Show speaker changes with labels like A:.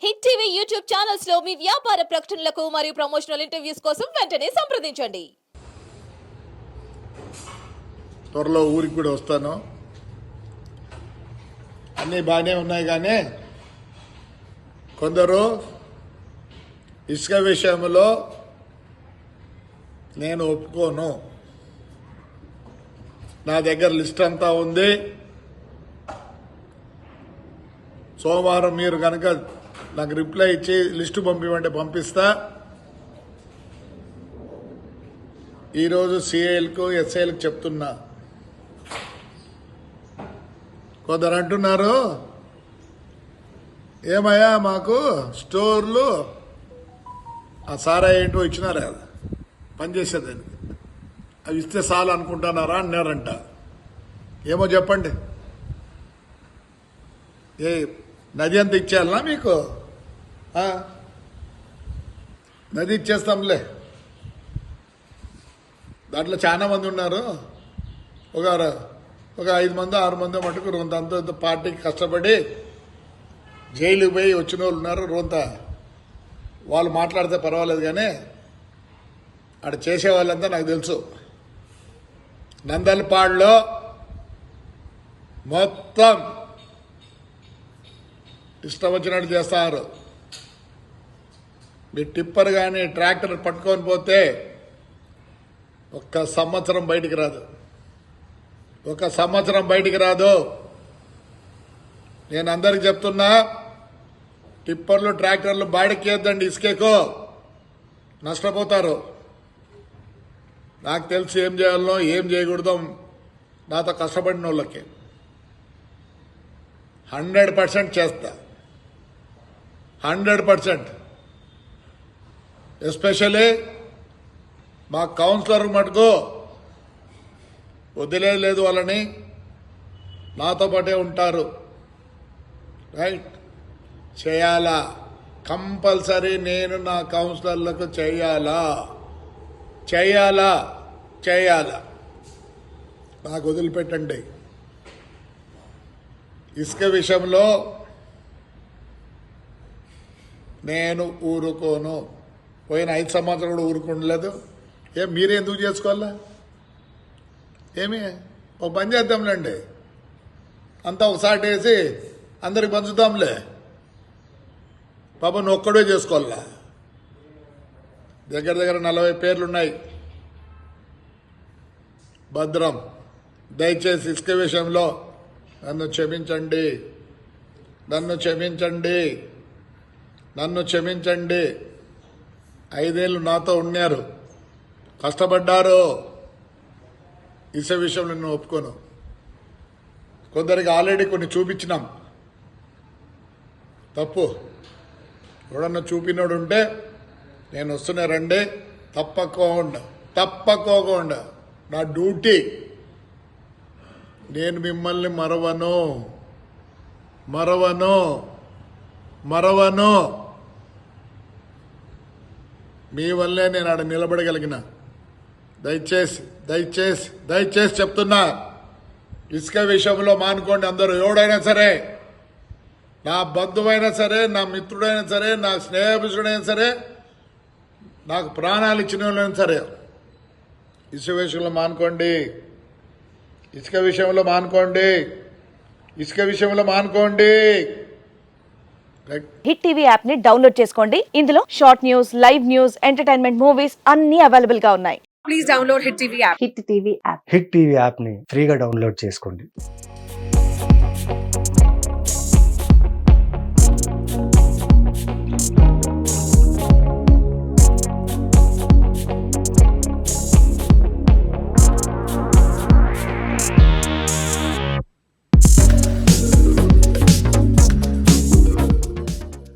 A: Hit TV YouTube channels లో మీ వ్యాపార ప్రకటనలకు మరియు ప్రమోషనల్ ఇంటర్వ్యూస్ కోసం వెంటనే సంప్రదించండి.
B: త్వరలో ఊరికి కూడా వస్తాను. అన్నీ బాగానే ఉన్నాయి, కానీ కొందరు ఇసుక విషయంలో నేను ఒప్పుకోను, నా దగ్గర లిస్ట్ అంతా ఉంది, సోమవారం మీరు కనుక నాకు రిప్లై ఇచ్చి లిస్టు పంపిమంటే పంపిస్తా. ఈరోజు సిఐలకు ఎస్ఐలకు చెప్తున్నా. కొందరు అంటున్నారు, ఏమయ్యా మాకు స్టోర్లు ఆ సారా ఏంటో ఇచ్చినారు కదా పనిచేసేదానికి, అవి ఇస్తే చాలు అనుకుంటున్నారా అన్నారంట. ఏమో చెప్పండి, ఏ నది అంత ఇచ్చేయాలనా మీకు? నది ఇచ్చేస్తాంలే. దాంట్లో చాలా మంది ఉన్నారు, ఒక 5 మంది 6 మంది మటుకు రొంత పార్టీకి కష్టపడి జైలుకి పోయి వచ్చిన వాళ్ళు ఉన్నారు. రొంత వాళ్ళు మాట్లాడితే పర్వాలేదు, కానీ అక్కడ చేసే వాళ్ళంతా నాకు తెలుసు. నందలపాడులో మొత్తం ఇష్టం వచ్చినట్టు చేస్తారు. మీ టిప్పర్ కానీ ట్రాక్టర్ పట్టుకొని పోతే 1 సంవత్సరం బయటికి రాదు, 1 సంవత్సరం బయటికి రాదు. నేను అందరికి చెప్తున్నా, టిప్పర్లు ట్రాక్టర్లు బాడికి వేద్దండి, ఇసుకేకో నష్టపోతారు. నాకు తెలిసి ఏం చేయాలనో ఏం చేయకూడదో నాతో కష్టపడిన వాళ్ళకి 100% చేస్తా, 100%. ఎస్పెషల్లీ మా కౌన్సిలర్ మటుకు వదిలేదు, వాళ్ళని నాతో పాటే ఉంటారు. రైట్, చేయాలా, కంపల్సరీ నేను నా కౌన్సిలర్లకు చేయాలా. నాకు వదిలిపెట్టండి. ఇసుక విషయంలో నేను ఊరుకోను. పోయిన 5 సంవత్సరాలు కూడా ఊరుకోలేదు. మీరే ఎందుకు చేసుకోవాలా? ఏమి ఒక పని చేద్దాంలేండి, అంతా ఒకసారి వేసి అందరికి పంచుతాంలే. పాప నువ్వు ఒక్కడే చేసుకోవాలా? దగ్గర 40 పేర్లున్నాయి. భద్రం, దయచేసి ఇసుక విషయంలో నన్ను క్షమించండి. 5 ఏళ్ళు నాతో ఉన్నారు, కష్టపడ్డారు. ఇసుక విషయంలో నేను ఒప్పుకోను. కొందరికి ఆల్రెడీ కొన్ని చూపించినాం. తప్పు ఎవడన్నా చూపినోడు ఉంటే నేను వస్తున్నా, రండి. తప్పకోకుండా నా డ్యూటీ. నేను మిమ్మల్ని మరవను. మీ వల్లే నేను ఆడ నిలబడగలిగిన. దయచేసి చెప్తున్నా, ఇసుక విషయంలో మానుకోండి అందరూ. ఎవడైనా సరే, నా బంధువైనా సరే, నా మిత్రుడైనా సరే, నా స్నేహితుడైనా సరే, నాకు ప్రాణాలు ఇచ్చిన వాళ్ళైనా సరే, ఇసుక విషయంలో మానుకోండి.
C: హిట్ టీవీ యాప్ ని డౌన్లోడ్ చేసుకోండి. ఇందులో short news, live news, entertainment movies అన్ని అవైలబుల్ గా ఉన్నాయి.
D: Please download Hit TV app.
C: Hit TV app
E: hit TV app ని ఫ్రీగా డౌన్లోడ్ చేసుకోండి.